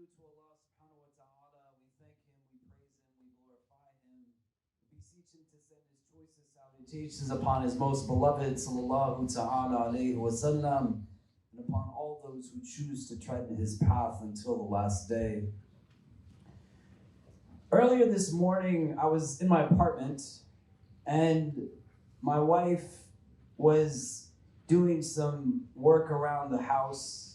due to Allah subhanahu wa ta'ala. We thank Him, we praise Him, we glorify Him. We beseech Him to send His choicest salutations upon His most beloved sallallahu ta'ala alayhi wa sallam, and upon all those who choose to tread His path until the last day. Earlier this morning, I was in my apartment, and my wife was doing some work around the house.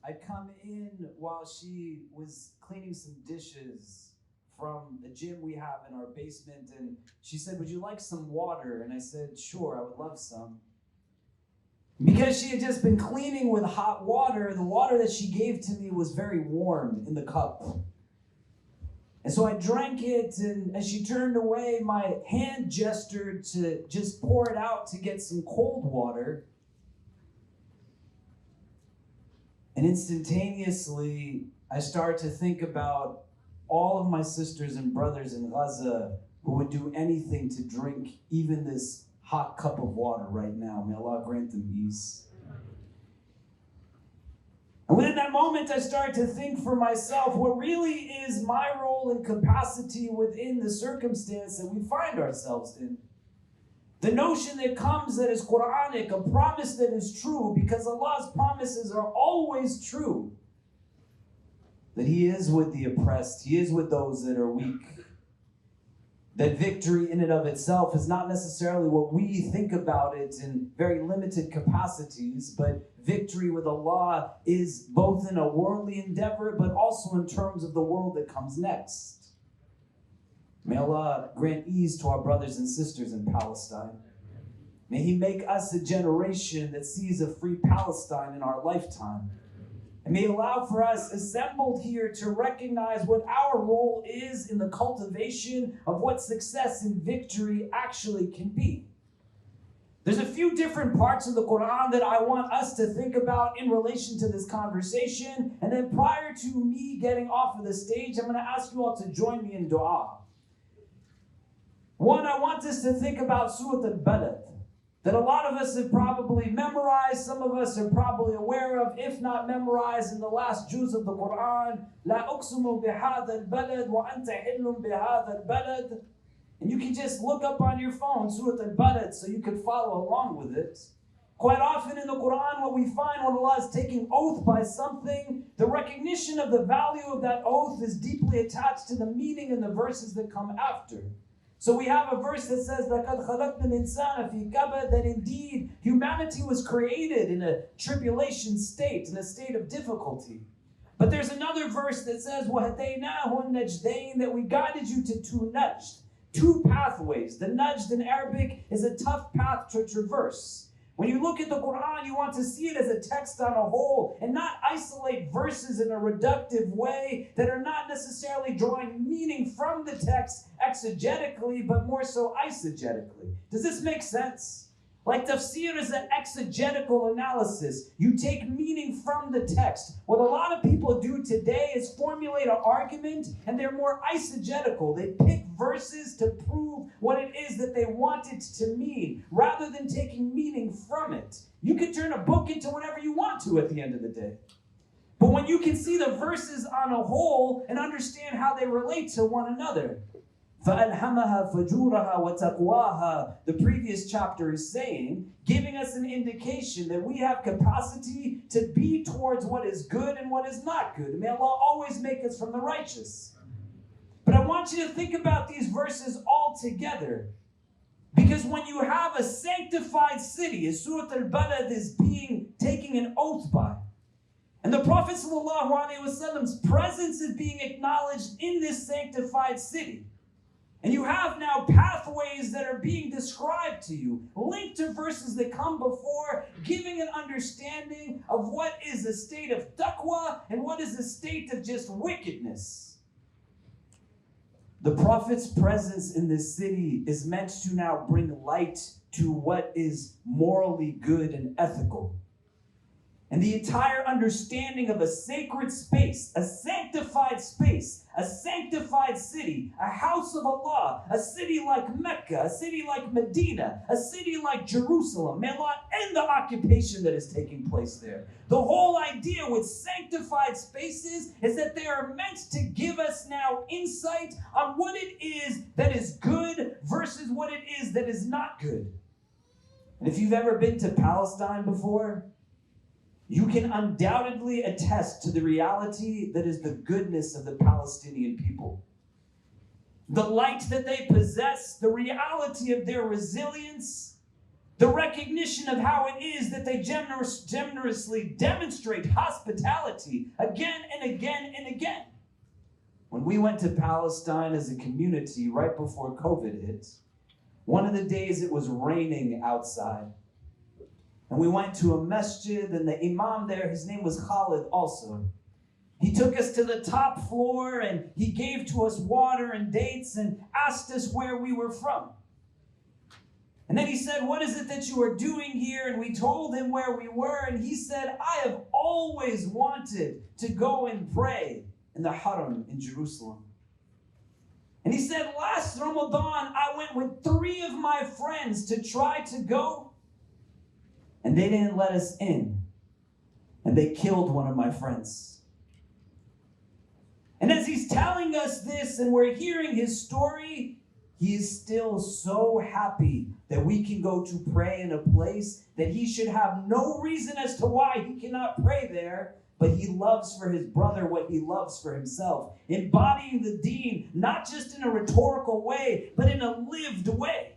I'd come in while she was cleaning some dishes from the gym we have in our basement, and she said, "Would you like some water?" And I said, "Sure, I would love some." Because she had just been cleaning with hot water, the water that she gave to me was very warm in the cup. And so I drank it, and as she turned away, my hand gestured to just pour it out to get some cold water. And instantaneously, I started to think about all of my sisters and brothers in Gaza who would do anything to drink even this hot cup of water right now. May Allah grant them ease. And within that moment, I started to think for myself, what really is my role and capacity within the circumstance that we find ourselves in? The notion that comes that is Qur'anic, a promise that is true, because Allah's promises are always true. That He is with the oppressed, He is with those that are weak. That victory in and of itself is not necessarily what we think about it in very limited capacities, but victory with Allah is both in a worldly endeavor, but also in terms of the world that comes next. May Allah grant ease to our brothers and sisters in Palestine. May He make us a generation that sees a free Palestine in our lifetime. And may He allow for us assembled here to recognize what our role is in the cultivation of what success and victory actually can be. There's a few different parts of the Qur'an that I want us to think about in relation to this conversation. And then prior to me getting off of the stage, I'm going to ask you all to join me in dua. One, I want us to think about Surah Al-Balad, that a lot of us have probably memorized, some of us are probably aware of, if not memorized in the last juz of the Qur'an. La uqsimu bihadha al-balad wa anta hillum bihadha al-balad. And you can just look up on your phone Surah Al-Balad so you can follow along with it. Quite often in the Qur'an, what we find when Allah is taking oath by something, the recognition of the value of that oath is deeply attached to the meaning and the verses that come after. So we have a verse that says لَقَدْ خَلَقْنَا الْإِنسَانَ فِي كَبَدٍ, that indeed humanity was created in a tribulation state, in a state of difficulty. But there's another verse that says وَهَدَيْنَاهُ النَّجْدَيْن, that we guided you to two najd, two pathways. The najd in Arabic is a tough path to traverse. When you look at the Qur'an, you want to see it as a text on a whole and not isolate verses in a reductive way that are not necessarily drawing meaning from the text exegetically, but more so eisegetically. Does this make sense? Like tafsir is an exegetical analysis. You take meaning from the text. What a lot of people do today is formulate an argument, and they're more eisegetical. They pick verses to prove what it is that they want it to mean, rather than taking meaning from it. You can turn a book into whatever you want to at the end of the day. But when you can see the verses on a whole and understand how they relate to one another, فَأَلْهَمَهَا فَجُورَهَا وَتَقْوَاهَا, the previous chapter is saying, giving us an indication that we have capacity to be towards what is good and what is not good. May Allah always make us from the righteous. But I want you to think about these verses all together. Because when you have a sanctified city, as Surah Al-Balad is taking an oath by, and the Prophet ﷺ's presence is being acknowledged in this sanctified city, and you have now pathways that are being described to you, linked to verses that come before, giving an understanding of what is a state of taqwa and what is a state of just wickedness. The Prophet's presence in this city is meant to now bring light to what is morally good and ethical. And the entire understanding of a sacred space, a sanctified space, a sanctified city, a house of Allah, a city like Mecca, a city like Medina, a city like Jerusalem, may Allah end the occupation that is taking place there. The whole idea with sanctified spaces is that they are meant to give us now insight on what it is that is good versus what it is that is not good. And if you've ever been to Palestine before, you can undoubtedly attest to the reality that is the goodness of the Palestinian people. The light that they possess, the reality of their resilience, the recognition of how it is that they generously demonstrate hospitality again and again and again. When we went to Palestine as a community right before COVID hit, one of the days it was raining outside. And we went to a masjid, and the Imam there, his name was Khalid also. He took us to the top floor, and he gave to us water and dates and asked us where we were from. And then he said, "What is it that you are doing here?" And we told him where we were, and he said, "I have always wanted to go and pray in the Haram in Jerusalem." And he said, "Last Ramadan, I went with 3 of my friends to try to go, and they didn't let us in. And they killed one of my friends." And as he's telling us this and we're hearing his story, he is still so happy that we can go to pray in a place that he should have no reason as to why he cannot pray there, but he loves for his brother what he loves for himself, embodying the deen, not just in a rhetorical way, but in a lived way.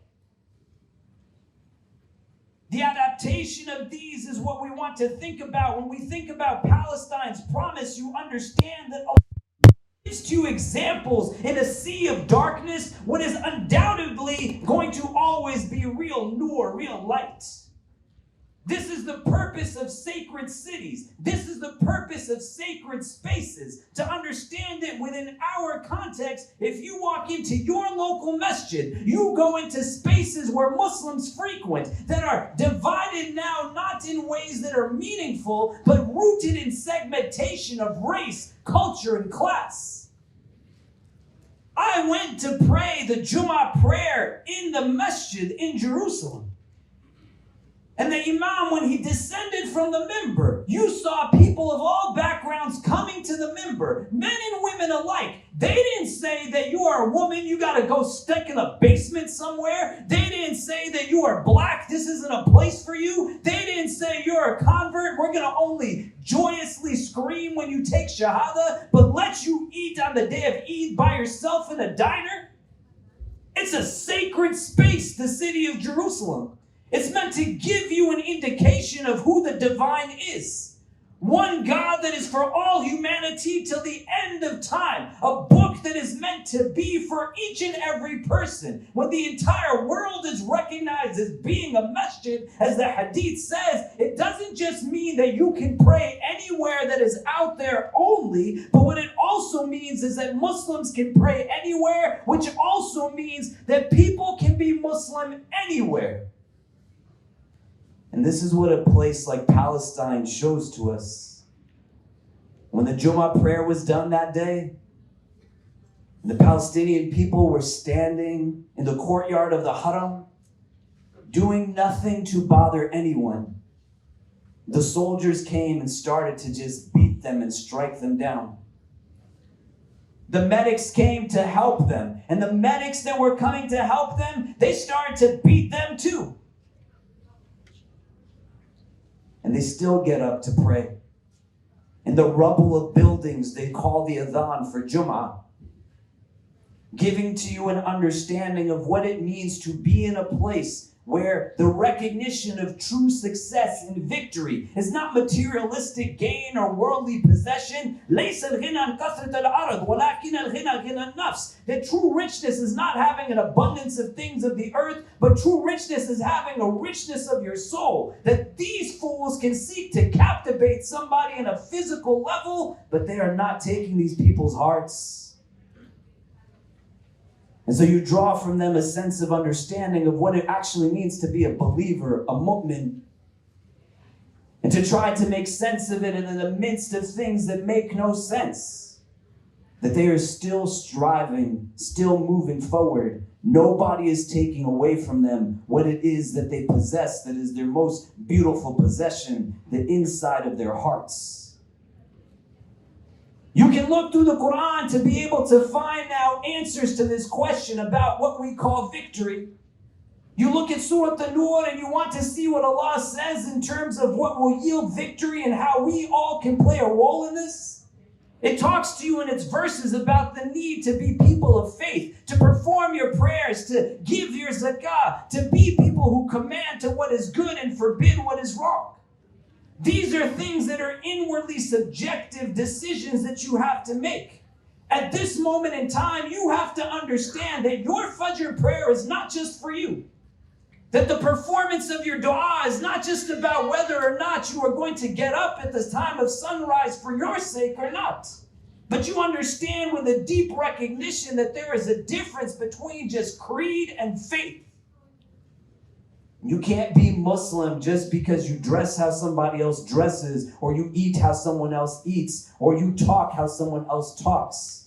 The adaptation of these is what we want to think about. When we think about Palestine's promise, you understand that Allah gives to you examples in a sea of darkness, what is undoubtedly going to always be real nur, real light. This is the purpose of sacred cities. This is the purpose of sacred spaces. To understand it within our context, if you walk into your local masjid, you go into spaces where Muslims frequent that are divided now not in ways that are meaningful, but rooted in segmentation of race, culture, and class. I went to pray the Jummah prayer in the masjid in Jerusalem. And the Imam, when he descended from the mimbar, you saw people of all backgrounds coming to the mimbar, men and women alike. They didn't say that you are a woman, you got to go stick in a basement somewhere. They didn't say that you are black, this isn't a place for you. They didn't say you're a convert, we're going to only joyously scream when you take shahada, but let you eat on the day of Eid by yourself in a diner. It's a sacred space, the city of Jerusalem. It's meant to give you an indication of who the divine is. One God that is for all humanity till the end of time. A book that is meant to be for each and every person. When the entire world is recognized as being a masjid, as the hadith says, it doesn't just mean that you can pray anywhere that is out there only, but what it also means is that Muslims can pray anywhere, which also means that people can be Muslim anywhere. And this is what a place like Palestine shows to us. When the Jummah prayer was done that day, the Palestinian people were standing in the courtyard of the Haram, doing nothing to bother anyone. The soldiers came and started to just beat them and strike them down. The medics came to help them, and the medics that were coming to help them, they started to beat them too. And they still get up to pray. In the rubble of buildings, they call the adhan for Jummah, giving to you an understanding of what it means to be in a place where the recognition of true success and victory is not materialistic gain or worldly possession. That true richness is not having an abundance of things of the earth, but true richness is having a richness of your soul. That these fools can seek to captivate somebody on a physical level, but they are not taking these people's hearts. And so you draw from them a sense of understanding of what it actually means to be a believer, a mu'min. and to try to make sense of it, and in the midst of things that make no sense, that they are still striving, still moving forward. Nobody is taking away from them what it is that they possess, that is their most beautiful possession, the inside of their hearts. You can look through the Qur'an to be able to find now answers to this question about what we call victory. You look at Surah An-Nur and you want to see what Allah says in terms of what will yield victory and how we all can play a role in this. It talks to you in its verses about the need to be people of faith, to perform your prayers, to give your zakah, to be people who command to what is good and forbid what is wrong. These are things that are inwardly subjective decisions that you have to make. At this moment in time, you have to understand that your Fajr prayer is not just for you. That the performance of your dua is not just about whether or not you are going to get up at the time of sunrise for your sake or not. But you understand with a deep recognition that there is a difference between just creed and faith. You can't be Muslim just because you dress how somebody else dresses, or you eat how someone else eats, or you talk how someone else talks.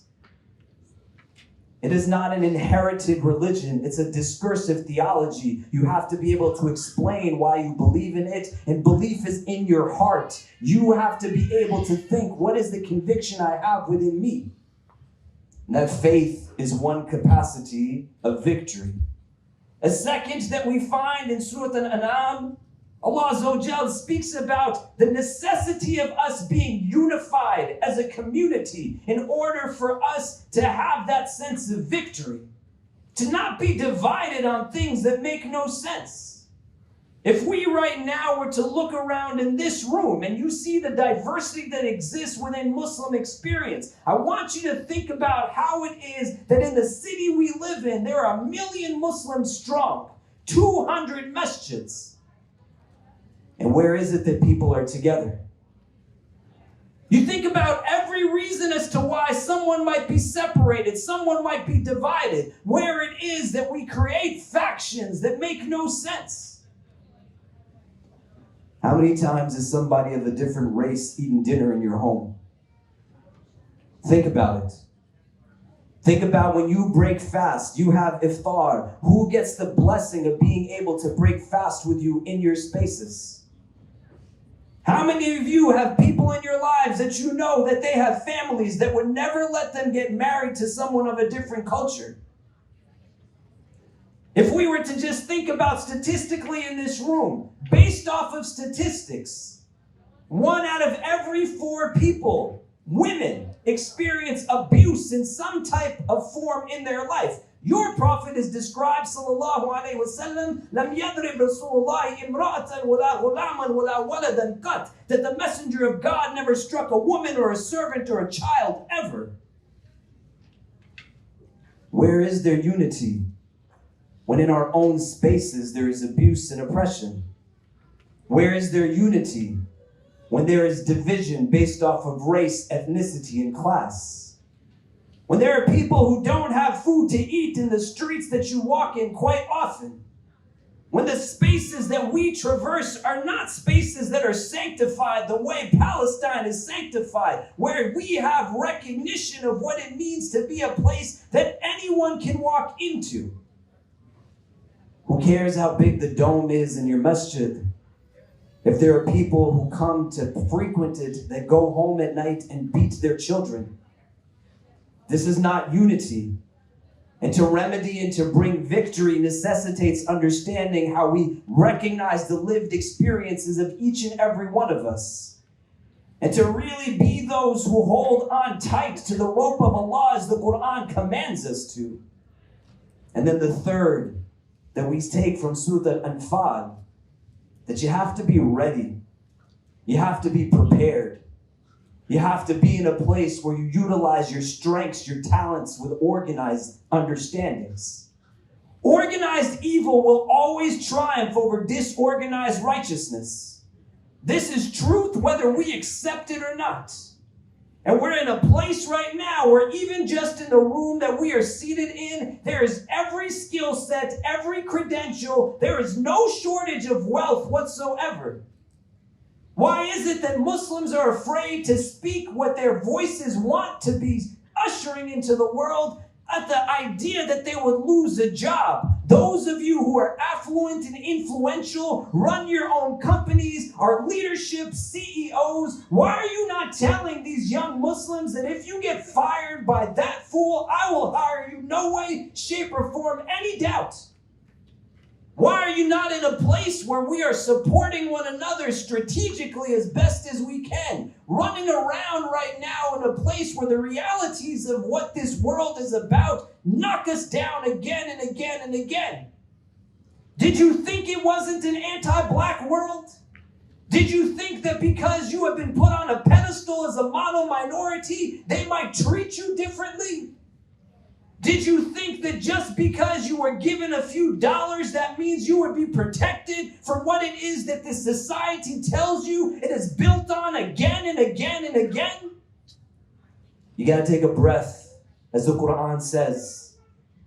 It is not an inherited religion. It's a discursive theology. You have to be able to explain why you believe in it, and belief is in your heart. You have to be able to think, what is the conviction I have within me? And that faith is one capacity of victory. A second that we find in Surah Al-An'am, Allah Azza wa Jal speaks about the necessity of us being unified as a community in order for us to have that sense of victory. To not be divided on things that make no sense. If we right now were to look around in this room and you see the diversity that exists within Muslim experience, I want you to think about how it is that in the city we live in, there are 1 million Muslims strong, 200 masjids. And where is it that people are together? You think about every reason as to why someone might be separated, someone might be divided, where it is that we create factions that make no sense. How many times has somebody of a different race eaten dinner in your home? Think about it. Think about when you break fast, you have iftar. Who gets the blessing of being able to break fast with you in your spaces? How many of you have people in your lives that you know that they have families that would never let them get married to someone of a different culture? If we were to just think about statistically in this room, based off of statistics, 1 out of every 4 people, women, experience abuse in some type of form in their life. Your prophet is described, sallallahu alayhi wa sallam, lam yadrib Rasulullahi imra'atan wala ghulaman wala waladan qat, that the messenger of God never struck a woman or a servant or a child ever. Where is there unity when in our own spaces there is abuse and oppression? Where is there unity when there is division based off of race, ethnicity, and class? When there are people who don't have food to eat in the streets that you walk in quite often. When the spaces that we traverse are not spaces that are sanctified the way Palestine is sanctified, where we have recognition of what it means to be a place that anyone can walk into. Who cares how big the dome is in your masjid? If there are people who come to frequent it that go home at night and beat their children. This is not unity. And to remedy and to bring victory necessitates understanding how we recognize the lived experiences of each and every one of us. And to really be those who hold on tight to the rope of Allah as the Qur'an commands us to. And then the third that we take from Surah Al-Anfal, that you have to be ready. You have to be prepared. You have to be in a place where you utilize your strengths, your talents with organized understandings. Organized evil will always triumph over disorganized righteousness. This is truth whether we accept it or not. And we're in a place right now where even just in the room that we are seated in, there is every skill set, every credential, there is no shortage of wealth whatsoever. Why is it that Muslims are afraid to speak what their voices want to be ushering into the world at the idea that they would lose a job? Those of you who are affluent and influential, run your own companies, are leadership CEOs, why are you not telling these young Muslims that if you get fired by that fool, I will hire you? No way, shape, or form, any doubt. Why are you not in a place where we are supporting one another strategically as best as we can? Running around right now in a place where the realities of what this world is about knock us down again and again and again. Did you think it wasn't an anti-black world? Did you think that because you have been put on a pedestal as a model minority, they might treat you differently? Did you think that just because you were given a few dollars, that means you would be protected from what it is that this society tells you it is built on again and again and again? You got to take a breath, as the Qur'an says.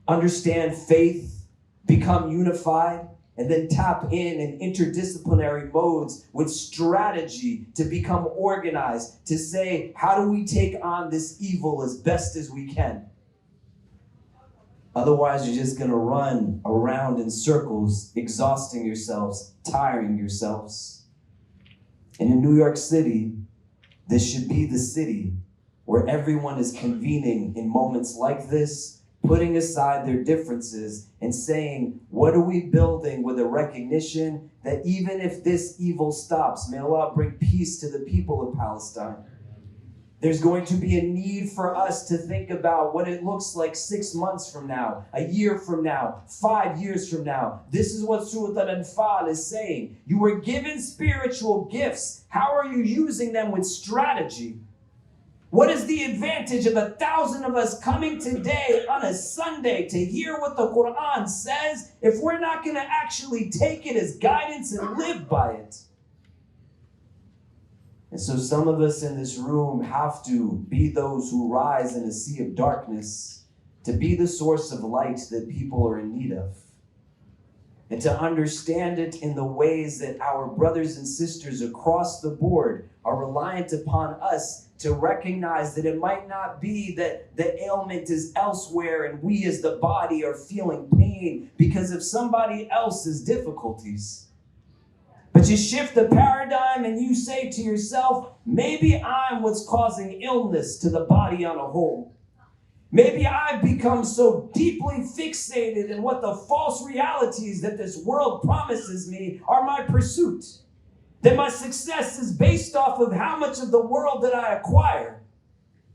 Understand faith, become unified, and then tap in interdisciplinary modes with strategy to become organized, to say, how do we take on this evil as best as we can? Otherwise, you're just going to run around in circles, exhausting yourselves, tiring yourselves. And in New York City, this should be the city where everyone is convening in moments like this, putting aside their differences and saying, what are we building with a recognition that even if this evil stops, may Allah bring peace to the people of Palestine. There's going to be a need for us to think about what it looks like 6 months from now, a year from now, 5 years from now. This is what Surah Al-Anfal is saying. You were given spiritual gifts. How are you using them with strategy? What is the advantage of 1,000 of us coming today on a Sunday to hear what the Qur'an says if we're not going to actually take it as guidance and live by it? And so some of us in this room have to be those who rise in a sea of darkness, to be the source of light that people are in need of, and to understand it in the ways that our brothers and sisters across the board are reliant upon us to recognize that it might not be that the ailment is elsewhere and we as the body are feeling pain because of somebody else's difficulties. But you shift the paradigm and you say to yourself, maybe I'm what's causing illness to the body on a whole. Maybe I've become so deeply fixated in what the false realities that this world promises me are my pursuit. That my success is based off of how much of the world that I acquire.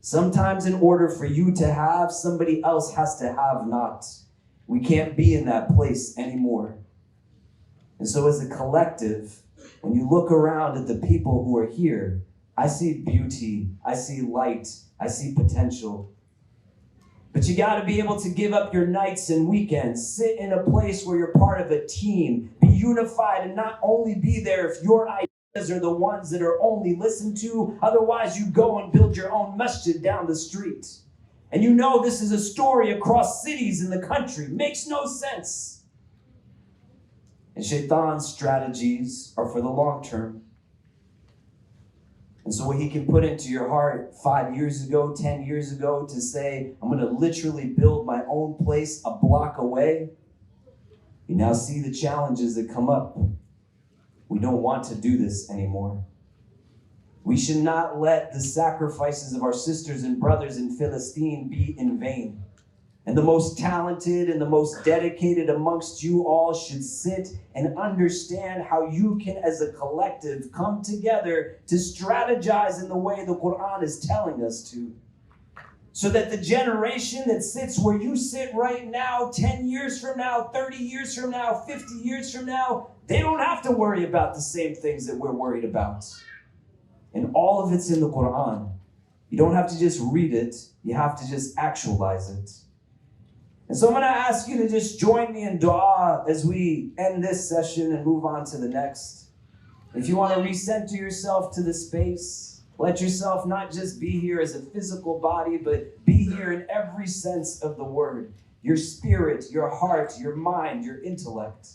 Sometimes in order for you to have, somebody else has to have not. We can't be in that place anymore. And so as a collective, when you look around at the people who are here, I see beauty, I see light, I see potential. But you got to be able to give up your nights and weekends, sit in a place where you're part of a team, be unified and not only be there if your ideas are the ones that are only listened to. Otherwise, you go and build your own masjid down the street. And you know this is a story across cities in the country. Makes no sense. And Shaitan's strategies are for the long term. And so what he can put into your heart 5 years ago, 10 years ago, to say, I'm going to literally build my own place a block away. You now see the challenges that come up. We don't want to do this anymore. We should not let the sacrifices of our sisters and brothers in Palestine be in vain. And the most talented and the most dedicated amongst you all should sit and understand how you can, as a collective, come together to strategize in the way the Qur'an is telling us to. So that the generation that sits where you sit right now, 10 years from now, 30 years from now, 50 years from now, they don't have to worry about the same things that we're worried about. And all of it's in the Qur'an. You don't have to just read it, you have to just actualize it. And so I'm going to ask you to just join me in dua as we end this session and move on to the next. If you want to recenter yourself to the space, let yourself not just be here as a physical body, but be here in every sense of the word. Your spirit, your heart, your mind, your intellect.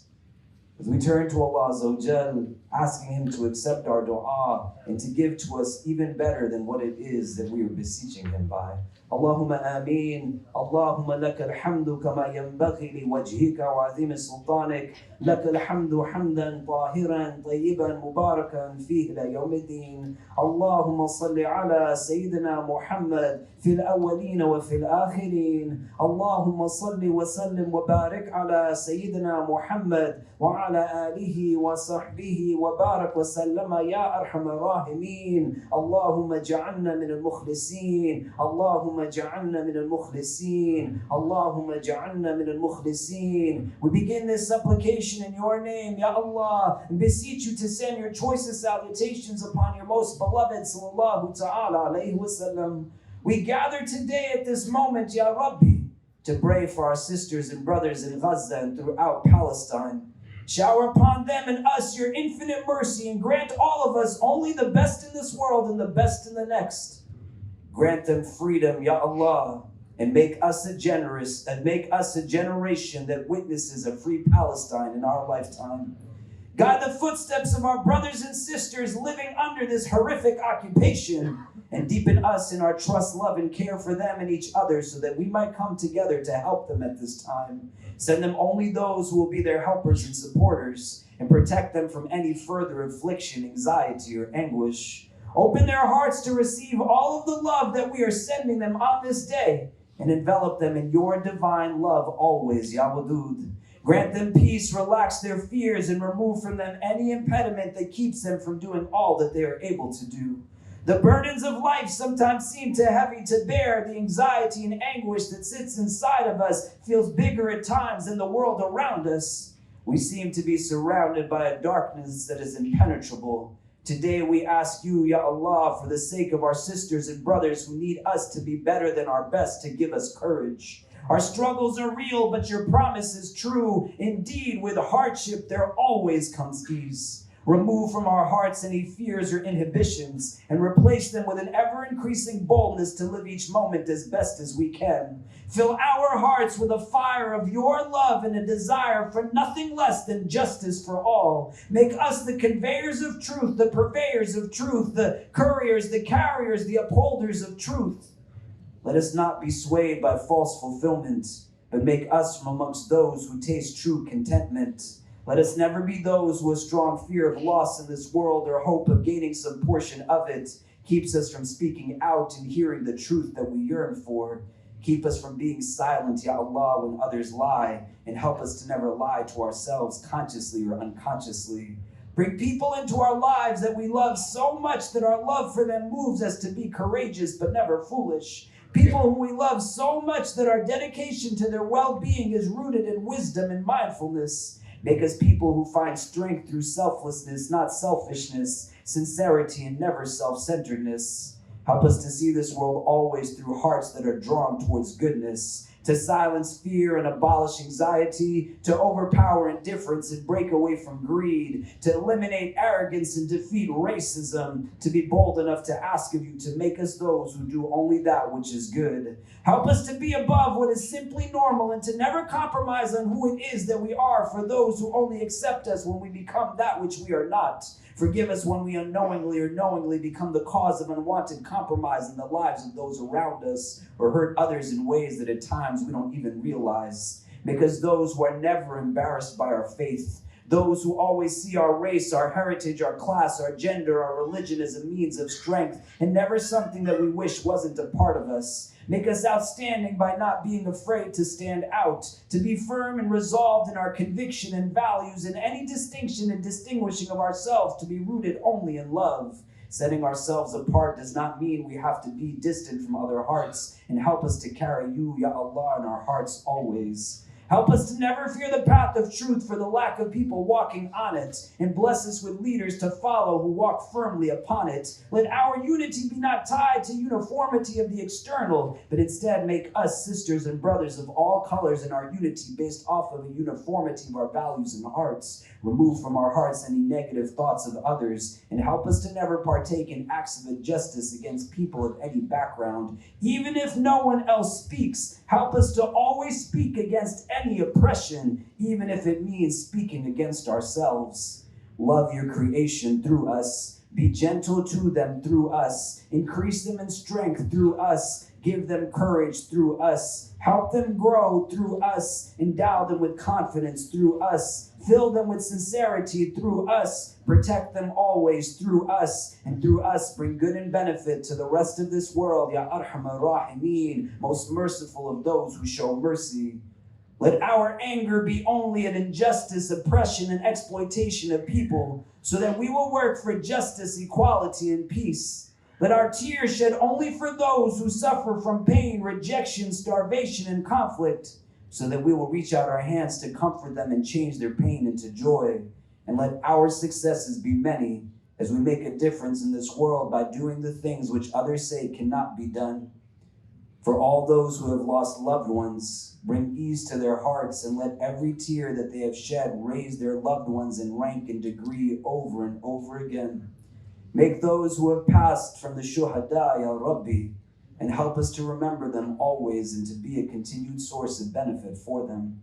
As we turn to Allah Azza wa Jal, asking Him to accept our dua and to give to us even better than what it is that we are beseeching Him by. Allahumma ameen. Allahumma laka alhamdu kama yanbaghi liwajhika wa azim sultanik. Laka alhamdu hamdan tahiran tayyiban mubarakan fihi la yawmiddin. Allahumma salli ala Sayyidina Muhammad fil awwaleen wa fil akhirin. Allahumma salli wa sallim wa barik ala Sayyidina Muhammad wa ala alihi wa sahbihi wa barak wa sallama ya arhamar rahimin. Allahumma ja'alna min al-mukhlisin. Allahumma ja'alna min al-mukhlisin. Allahumma ja'alna min al-mukhlisin. We begin this supplication in your name, Ya Allah, and beseech you to send your choicest salutations upon your most beloved sallallahu ta'ala alayhi wa sallam. We gather today at this moment, Ya Rabbi, to pray for our sisters and brothers in Gaza and throughout Palestine. Shower upon them and us your infinite mercy and grant all of us only the best in this world and the best in the next. Grant them freedom, Ya Allah, and make us a generation that witnesses a free Palestine in our lifetime. Guide the footsteps of our brothers and sisters living under this horrific occupation and deepen us in our trust, love, and care for them and each other so that we might come together to help them at this time. Send them only those who will be their helpers and supporters and protect them from any further affliction, anxiety, or anguish. Open their hearts to receive all of the love that we are sending them on this day and envelop them in your divine love always, Ya Wadud. Grant them peace, relax their fears, and remove from them any impediment that keeps them from doing all that they are able to do. The burdens of life sometimes seem too heavy to bear. The anxiety and anguish that sits inside of us feels bigger at times than the world around us. We seem to be surrounded by a darkness that is impenetrable. Today we ask you, Ya Allah, for the sake of our sisters and brothers who need us to be better than our best, to give us courage. Our struggles are real, but your promise is true. Indeed, with hardship there always comes ease. Remove from our hearts any fears or inhibitions and replace them with an ever-increasing boldness to live each moment as best as we can. Fill our hearts with a fire of your love and a desire for nothing less than justice for all. Make us the conveyors of truth, the purveyors of truth, the couriers, the carriers, the upholders of truth. Let us not be swayed by false fulfillment, but make us from amongst those who taste true contentment. Let us never be those who a strong fear of loss in this world or hope of gaining some portion of it keeps us from speaking out and hearing the truth that we yearn for. Keep us from being silent, Ya Allah, when others lie, and help us to never lie to ourselves consciously or unconsciously. Bring people into our lives that we love so much that our love for them moves us to be courageous but never foolish. People who we love so much that our dedication to their well-being is rooted in wisdom and mindfulness. Make us people who find strength through selflessness, not selfishness, sincerity, and never self-centeredness. Help us to see this world always through hearts that are drawn towards goodness, to silence fear and abolish anxiety, to overpower indifference and break away from greed, to eliminate arrogance and defeat racism, to be bold enough to ask of you to make us those who do only that which is good. Help us to be above what is simply normal and to never compromise on who it is that we are for those who only accept us when we become that which we are not. Forgive us when we unknowingly or knowingly become the cause of unwanted compromise in the lives of those around us or hurt others in ways that at times we don't even realize. Make us those who are never embarrassed by our faith, those who always see our race, our heritage, our class, our gender, our religion as a means of strength and never something that we wish wasn't a part of us. Make us outstanding by not being afraid to stand out, to be firm and resolved in our conviction and values, and any distinction and distinguishing of ourselves to be rooted only in love. Setting ourselves apart does not mean we have to be distant from other hearts, and help us to carry you, Ya Allah, in our hearts always. Help us to never fear the path of truth for the lack of people walking on it, and bless us with leaders to follow who walk firmly upon it. Let our unity be not tied to uniformity of the external, but instead make us sisters and brothers of all colors in our unity based off of a uniformity of our values and hearts. Remove from our hearts any negative thoughts of others, and help us to never partake in acts of injustice against people of any background. Even if no one else speaks, help us to always speak against any oppression, even if it means speaking against ourselves. Love your creation through us. Be gentle to them through us. Increase them in strength through us. Give them courage through us. Help them grow through us. Endow them with confidence through us. Fill them with sincerity through us. Protect them always through us. And through us bring good and benefit to the rest of this world. Ya Arhamar Rahimeen, most merciful of those who show mercy. Let our anger be only at injustice, oppression, and exploitation of people, so that we will work for justice, equality, and peace. Let our tears shed only for those who suffer from pain, rejection, starvation, and conflict, so that we will reach out our hands to comfort them and change their pain into joy. And let our successes be many, as we make a difference in this world by doing the things which others say cannot be done. For all those who have lost loved ones, bring ease to their hearts, and let every tear that they have shed raise their loved ones in rank and degree over and over again. Make those who have passed from the shuhada, Ya Rabbi, and help us to remember them always and to be a continued source of benefit for them.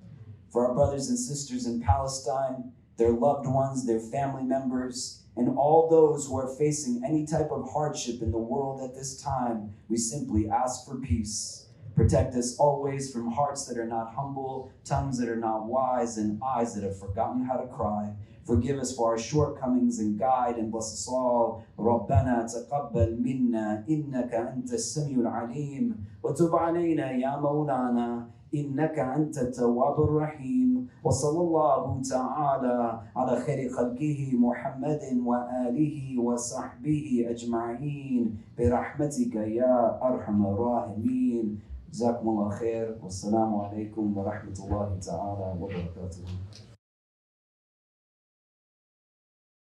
For our brothers and sisters in Palestine, their loved ones, their family members, and all those who are facing any type of hardship in the world at this time, we simply ask for peace. Protect us always from hearts that are not humble, tongues that are not wise, and eyes that have forgotten how to cry. Forgive us for our shortcomings and guide and bless us all. ربنا تقبل منا إنك أنت السميع العليم وتب علينا يا مولانا إنك أنت التواب الرحيم وصلى الله تعالى على خير خلقه محمد وآله وصحبه أجمعين برحمتك يا أرحم الراحمين. جزاكم الله خير والسلام عليكم ورحمة الله تعالى وبركاته.